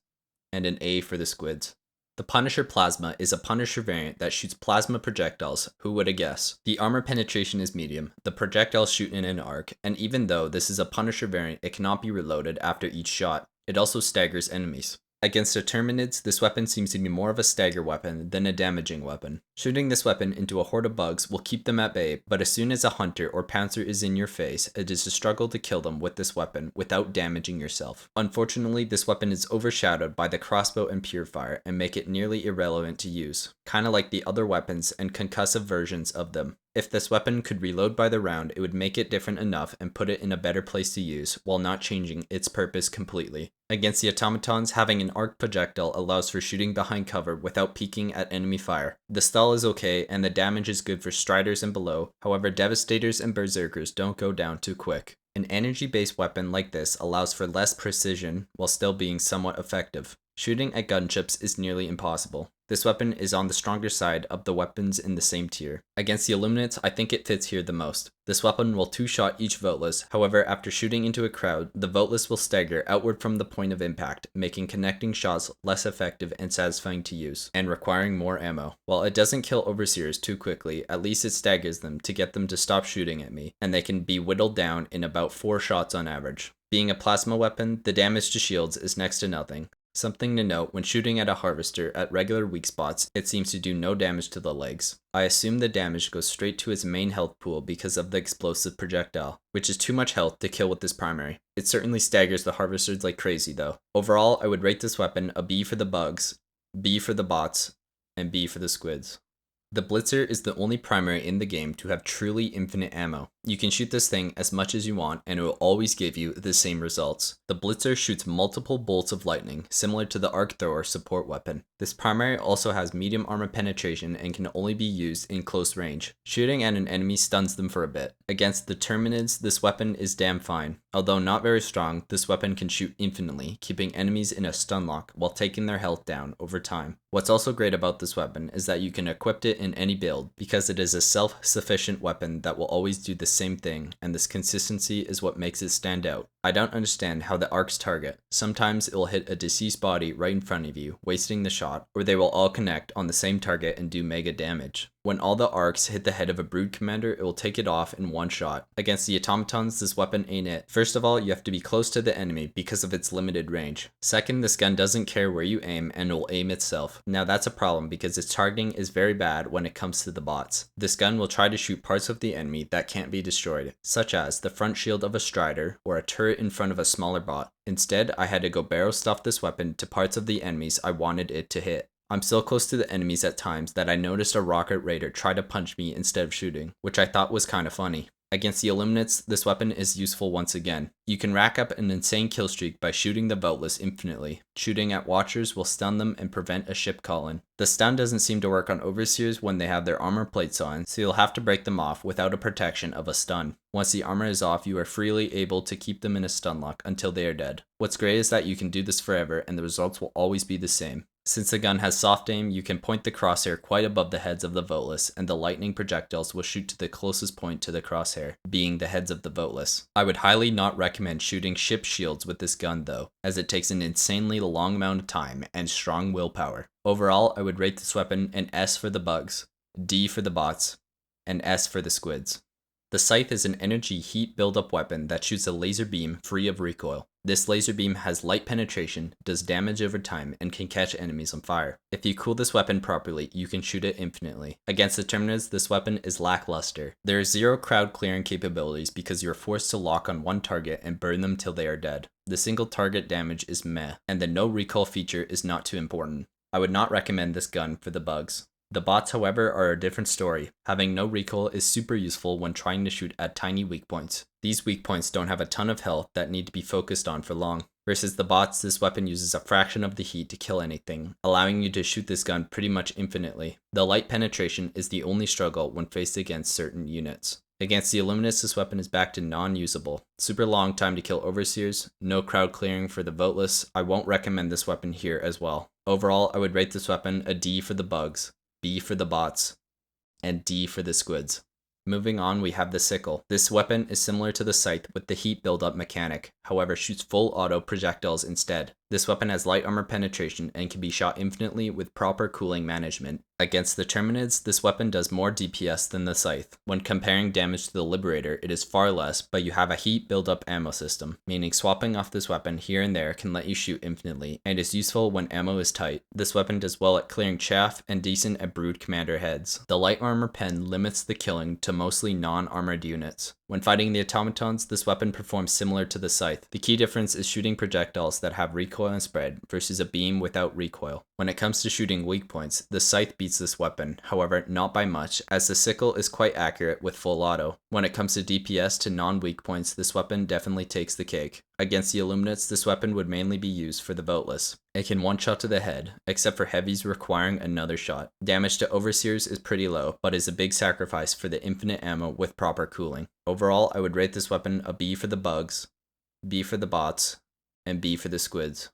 and an A for the squids. The Punisher Plasma is a Punisher variant that shoots plasma projectiles, who would have guessed. The armor penetration is medium, the projectiles shoot in an arc, and even though this is a Punisher variant, it cannot be reloaded after each shot. It also staggers enemies. Against Determinids, this weapon seems to be more of a stagger weapon than a damaging weapon. Shooting this weapon into a horde of bugs will keep them at bay, but as soon as a hunter or panzer is in your face, it is a struggle to kill them with this weapon without damaging yourself. Unfortunately, this weapon is overshadowed by the Crossbow and Purifier and make it nearly irrelevant to use, kinda like the other weapons and concussive versions of them. If this weapon could reload by the round, it would make it different enough and put it in a better place to use, while not changing its purpose completely. Against the automatons, having an arc projectile allows for shooting behind cover without peeking at enemy fire. The stall is okay, and the damage is good for striders and below, however Devastators and Berserkers don't go down too quick. An energy-based weapon like this allows for less precision, while still being somewhat effective. Shooting at gunships is nearly impossible. This weapon is on the stronger side of the weapons in the same tier. Against the Illuminates, I think it fits here the most. This weapon will two-shot each voteless, however after shooting into a crowd, the voteless will stagger outward from the point of impact, making connecting shots less effective and satisfying to use, and requiring more ammo. While it doesn't kill overseers too quickly, at least it staggers them to get them to stop shooting at me, and they can be whittled down in about 4 shots on average. Being a plasma weapon, the damage to shields is next to nothing. Something to note, when shooting at a harvester at regular weak spots, it seems to do no damage to the legs. I assume the damage goes straight to its main health pool because of the explosive projectile, which is too much health to kill with this primary. It certainly staggers the harvesters like crazy though. Overall, I would rate this weapon a B for the bugs, B for the bots, and B for the squids. The Blitzer is the only primary in the game to have truly infinite ammo. You can shoot this thing as much as you want and it will always give you the same results. The Blitzer shoots multiple bolts of lightning, similar to the arc thrower support weapon. This primary also has medium armor penetration and can only be used in close range. Shooting at an enemy stuns them for a bit. Against the Terminids, this weapon is damn fine. Although not very strong, this weapon can shoot infinitely, keeping enemies in a stun lock while taking their health down over time. What's also great about this weapon is that you can equip it in any build, because it is a self-sufficient weapon that will always do the same thing, and this consistency is what makes it stand out. I don't understand how the arcs target. Sometimes it will hit a deceased body right in front of you, wasting the shot, or they will all connect on the same target and do mega damage. When all the arcs hit the head of a brood commander, it will take it off in one shot. Against the automatons, this weapon ain't it. First of all, you have to be close to the enemy because of its limited range. Second, this gun doesn't care where you aim and will aim itself. Now that's a problem because its targeting is very bad when it comes to the bots. This gun will try to shoot parts of the enemy that can't be destroyed, such as the front shield of a strider or a turret in front of a smaller bot. Instead, I had to go barrel stuff this weapon to parts of the enemies I wanted it to hit. I'm so close to the enemies at times that I noticed a rocket raider try to punch me instead of shooting, which I thought was kinda funny. Against the Illuminates, this weapon is useful once again. You can rack up an insane kill streak by shooting the voteless infinitely. Shooting at watchers will stun them and prevent a ship call-in. The stun doesn't seem to work on overseers when they have their armor plates on, so you'll have to break them off without a protection of a stun. Once the armor is off, you are freely able to keep them in a stun lock until they are dead. What's great is that you can do this forever and the results will always be the same. Since the gun has soft aim, you can point the crosshair quite above the heads of the voteless, and the lightning projectiles will shoot to the closest point to the crosshair, being the heads of the voteless. I would highly not recommend shooting ship shields with this gun though, as it takes an insanely long amount of time and strong willpower. Overall, I would rate this weapon an S for the bugs, D for the bots, and S for the squids. The Scythe is an energy heat buildup weapon that shoots a laser beam free of recoil. This laser beam has light penetration, does damage over time, and can catch enemies on fire. If you cool this weapon properly, you can shoot it infinitely. Against the Terminids, this weapon is lackluster. There is zero crowd clearing capabilities because you are forced to lock on one target and burn them till they are dead. The single target damage is meh, and the no recoil feature is not too important. I would not recommend this gun for the bugs. The bots, however, are a different story. Having no recoil is super useful when trying to shoot at tiny weak points. These weak points don't have a ton of health that need to be focused on for long. Versus the bots, this weapon uses a fraction of the heat to kill anything, allowing you to shoot this gun pretty much infinitely. The light penetration is the only struggle when faced against certain units. Against the Illuminates, this weapon is back to non-usable. Super long time to kill overseers, no crowd clearing for the voteless. I won't recommend this weapon here as well. Overall, I would rate this weapon a D for the bugs, B for the bots, and D for the squids. Moving on, we have the Sickle. This weapon is similar to the Scythe with the heat buildup mechanic. however shoots full auto projectiles instead. This weapon has light armor penetration and can be shot infinitely with proper cooling management. Against the Terminids, this weapon does more DPS than the Scythe. When comparing damage to the Liberator, it is far less, but you have a heat build-up ammo system, meaning swapping off this weapon here and there can let you shoot infinitely, and is useful when ammo is tight. This weapon does well at clearing chaff and decent at brood commander heads. The light armor pen limits the killing to mostly non-armored units. When fighting the automatons, this weapon performs similar to the Scythe. The key difference is shooting projectiles that have recoil and spread versus a beam without recoil. When it comes to shooting weak points, the Scythe beats this weapon, however not by much, as the Sickle is quite accurate with full auto. When it comes to DPS to non-weak points, this weapon definitely takes the cake. Against the Illuminates, this weapon would mainly be used for the voteless. It can one-shot to the head, except for heavies requiring another shot. Damage to Overseers is pretty low, but is a big sacrifice for the infinite ammo with proper cooling. Overall, I would rate this weapon a B for the bugs, B for the bots, and B for the squids.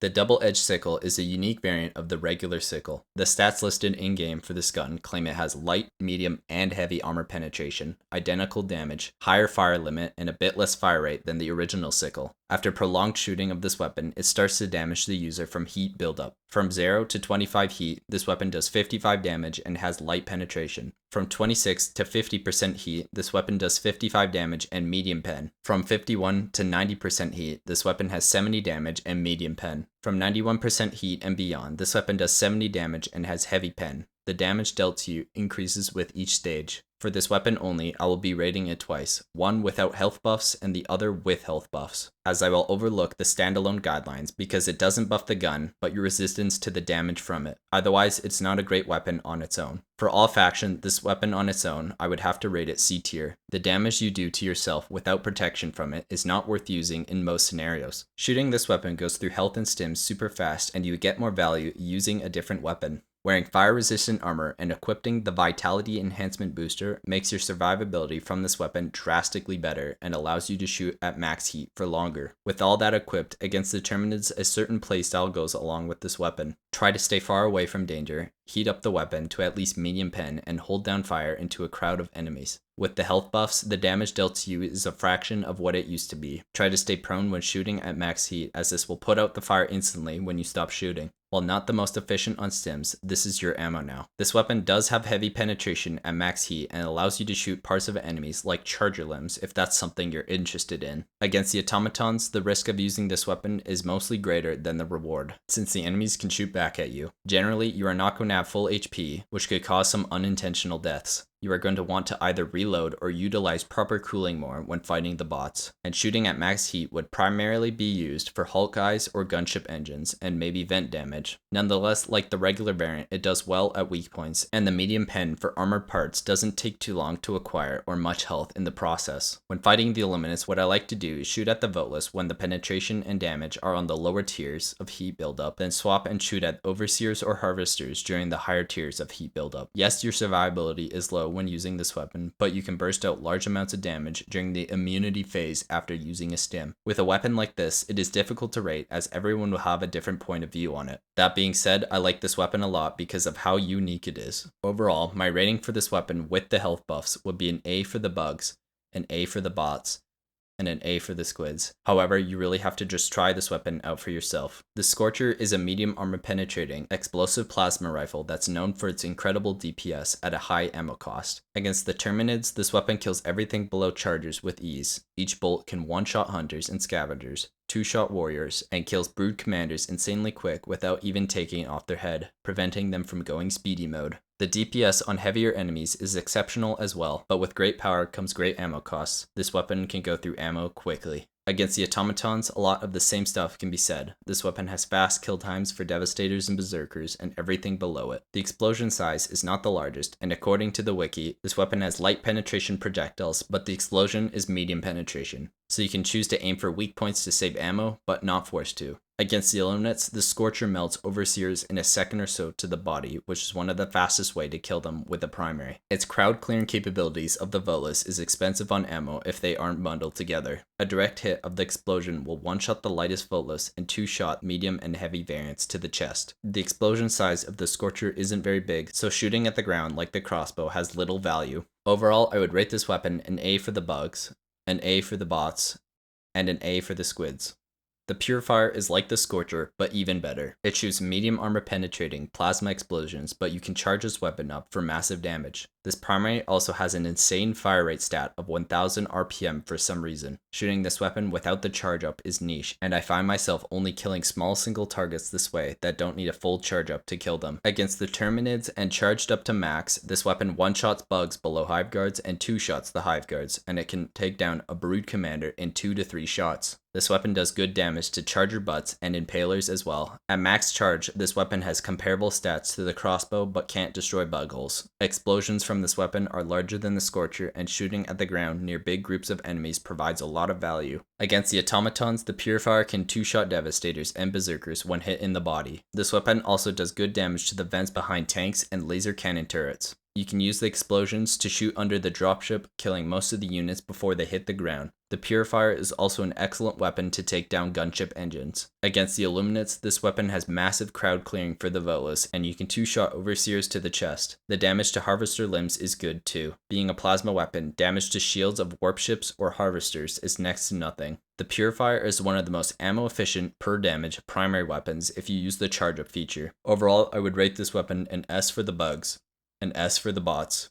The double-edged sickle is a unique variant of the regular sickle. The stats listed in-game for this gun claim it has light, medium, and heavy armor penetration, identical damage, higher fire limit, and a bit less fire rate than the original sickle. After prolonged shooting of this weapon, it starts to damage the user from heat buildup. From 0 to 25 heat, this weapon does 55 damage and has light penetration. From 26 to 50% heat, this weapon does 55 damage and medium pen. From 51 to 90% heat, this weapon has 70 damage and medium pen. From 91% heat and beyond, this weapon does 70 damage and has heavy pen. The damage dealt to you increases with each stage. For this weapon only, I will be rating it twice, one without health buffs and the other with health buffs, as I will overlook the standalone guidelines because it doesn't buff the gun, but your resistance to the damage from it. Otherwise, it's not a great weapon on its own. For all faction, this weapon on its own, I would have to rate it C tier. The damage you do to yourself without protection from it is not worth using in most scenarios. Shooting this weapon goes through health and stims super fast, and you get more value using a different weapon. Wearing fire-resistant armor and equipping the Vitality Enhancement Booster makes your survivability from this weapon drastically better and allows you to shoot at max heat for longer. With all that equipped, against the Terminids, a certain playstyle goes along with this weapon. Try to stay far away from danger, heat up the weapon to at least medium pen, and hold down fire into a crowd of enemies. With the health buffs, the damage dealt to you is a fraction of what it used to be. Try to stay prone when shooting at max heat, as this will put out the fire instantly when you stop shooting. While not the most efficient on stims, this is your ammo now. This weapon does have heavy penetration at max heat and allows you to shoot parts of enemies like charger limbs if that's something you're interested in. Against the automatons, the risk of using this weapon is mostly greater than the reward, since the enemies can shoot back at you. Generally, you are not going to have full HP, which could cause some unintentional deaths. You are going to want to either reload or utilize proper cooling more when fighting the bots, and shooting at max heat would primarily be used for Halt guys or gunship engines and maybe vent damage. Nonetheless, like the regular variant, it does well at weak points, and the medium pen for armored parts doesn't take too long to acquire or much health in the process. When fighting the Illuminates, what I like to do is shoot at the voteless when the penetration and damage are on the lower tiers of heat buildup, then swap and shoot at overseers or harvesters during the higher tiers of heat buildup. Yes, your survivability is low when using this weapon, but you can burst out large amounts of damage during the immunity phase after using a stim. With a weapon like this, it is difficult to rate as everyone will have a different point of view on it. That being said, I like this weapon a lot because of how unique it is. Overall, my rating for this weapon with the health buffs would be an A for the bugs, an A for the bots, and an A for the squids. However, you really have to just try this weapon out for yourself. The Scorcher is a medium armor penetrating, explosive plasma rifle that's known for its incredible DPS at a high ammo cost. Against the Terminids, this weapon kills everything below chargers with ease. Each bolt can one-shot hunters and scavengers, two-shot warriors, and kills brood commanders insanely quick without even taking off their head, preventing them from going speedy mode. The DPS on heavier enemies is exceptional as well, but with great power comes great ammo costs. This weapon can go through ammo quickly. Against the automatons, a lot of the same stuff can be said. This weapon has fast kill times for devastators and berserkers and everything below it. The explosion size is not the largest, and according to the wiki, this weapon has light penetration projectiles, but the explosion is medium penetration. So you can choose to aim for weak points to save ammo, but not forced to. Against the Illuminates, the Scorcher melts overseers in a second or so to the body, which is one of the fastest way to kill them with a primary. Its crowd clearing capabilities of the voteless is expensive on ammo if they aren't bundled together. A direct hit of the explosion will one-shot the lightest voteless and two-shot medium and heavy variants to the chest. The explosion size of the Scorcher isn't very big, so shooting at the ground like the Crossbow has little value. Overall, I would rate this weapon an A for the bugs, an A for the bots, and an A for the squids. The Purifier is like the Scorcher, but even better. It shoots medium armor penetrating plasma explosions, but you can charge this weapon up for massive damage. This primary also has an insane fire rate stat of 1000 RPM for some reason. Shooting this weapon without the charge up is niche, and I find myself only killing small single targets this way that don't need a full charge up to kill them. Against the Terminids and charged up to max, this weapon one-shots bugs below hive guards and two-shots the hive guards, and it can take down a brood commander in 2 to 3 shots. This weapon does good damage to charger butts and impalers as well. At max charge, this weapon has comparable stats to the crossbow but can't destroy bug holes. Explosions from this weapon are larger than the Scorcher, and shooting at the ground near big groups of enemies provides a lot of value. Against the automatons, the Purifier can two-shot devastators and berserkers when hit in the body. This weapon also does good damage to the vents behind tanks and laser cannon turrets. You can use the explosions to shoot under the dropship, killing most of the units before they hit the ground. The Purifier is also an excellent weapon to take down gunship engines. Against the Illuminates, this weapon has massive crowd clearing for the voteless, and you can two-shot Overseers to the chest. The damage to Harvester limbs is good too. Being a plasma weapon, damage to shields of warp ships or harvesters is next to nothing. The Purifier is one of the most ammo efficient per damage primary weapons if you use the charge up feature. Overall, I would rate this weapon an S for the bugs, an S for the bots,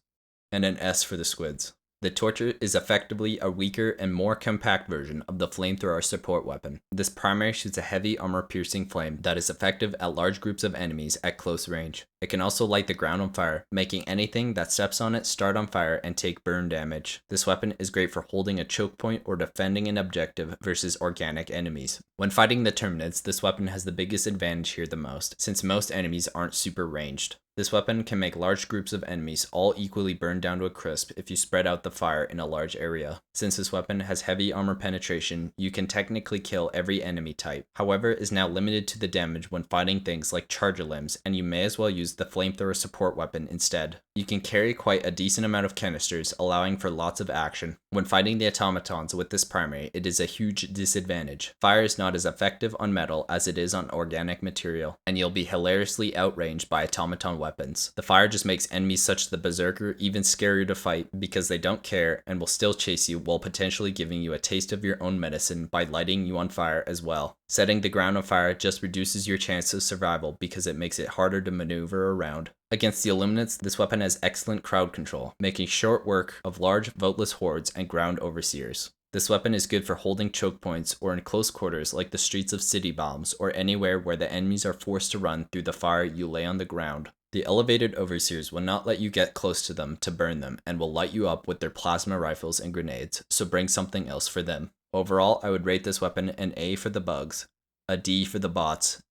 and an S for the squids. The Torture is effectively a weaker and more compact version of the Flamethrower support weapon. This primary shoots a heavy armor-piercing flame that is effective at large groups of enemies at close range. It can also light the ground on fire, making anything that steps on it start on fire and take burn damage. This weapon is great for holding a choke point or defending an objective versus organic enemies. When fighting the Terminids, this weapon has the biggest advantage here the most, since most enemies aren't super ranged. This weapon can make large groups of enemies all equally burn down to a crisp if you spread out the fire in a large area. Since this weapon has heavy armor penetration, you can technically kill every enemy type. However, it is now limited to the damage when fighting things like charger limbs, and you may as well use the Flamethrower support weapon instead. You can carry quite a decent amount of canisters, allowing for lots of action. When fighting the automatons with this primary, it is a huge disadvantage. Fire is not as effective on metal as it is on organic material, and you'll be hilariously outranged by automaton weapons. The fire just makes enemies such as the Berserker even scarier to fight because they don't care and will still chase you while potentially giving you a taste of your own medicine by lighting you on fire as well. Setting the ground on fire just reduces your chance of survival because it makes it harder to maneuver around. Against the Illuminates, this weapon has excellent crowd control, making short work of large voteless hordes and ground overseers. This weapon is good for holding choke points or in close quarters like the streets of city bombs or anywhere where the enemies are forced to run through the fire you lay on the ground. The elevated overseers will not let you get close to them to burn them and will light you up with their plasma rifles and grenades, so bring something else for them. Overall, I would rate this weapon an A for the bugs, a D for the bots,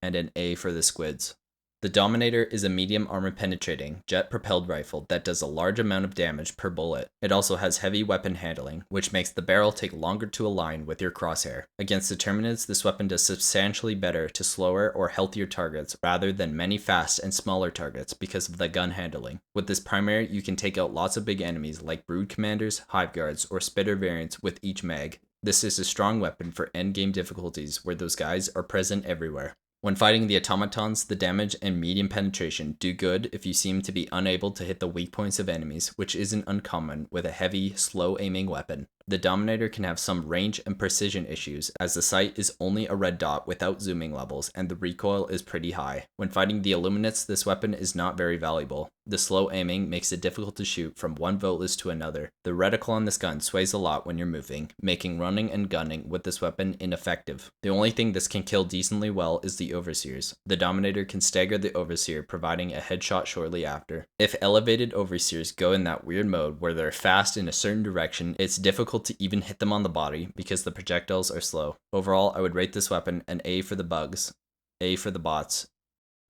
and an A for the squids. The Dominator is a medium armor penetrating, jet-propelled rifle that does a large amount of damage per bullet. It also has heavy weapon handling, which makes the barrel take longer to align with your crosshair. Against the Terminids, this weapon does substantially better to slower or healthier targets rather than many fast and smaller targets because of the gun handling. With this primary, you can take out lots of big enemies like brood commanders, hive guards, or spitter variants with each mag. This is a strong weapon for endgame difficulties where those guys are present everywhere. When fighting the automatons, the damage and medium penetration do good if you seem to be unable to hit the weak points of enemies, which isn't uncommon with a heavy, slow aiming weapon. The Dominator can have some range and precision issues, as the sight is only a red dot without zooming levels, and the recoil is pretty high. When fighting the Illuminates, this weapon is not very valuable. The slow aiming makes it difficult to shoot from one voteless to another. The reticle on this gun sways a lot when you're moving, making running and gunning with this weapon ineffective. The only thing this can kill decently well is the Overseers. The Dominator can stagger the Overseer, providing a headshot shortly after. If elevated Overseers go in that weird mode where they're fast in a certain direction, it's difficult to even hit them on the body because the projectiles are slow. Overall, I would rate this weapon an A for the bugs, A for the bots,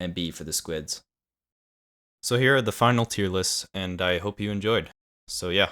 and B for the squids. So here are the final tier lists, and I hope you enjoyed. So yeah,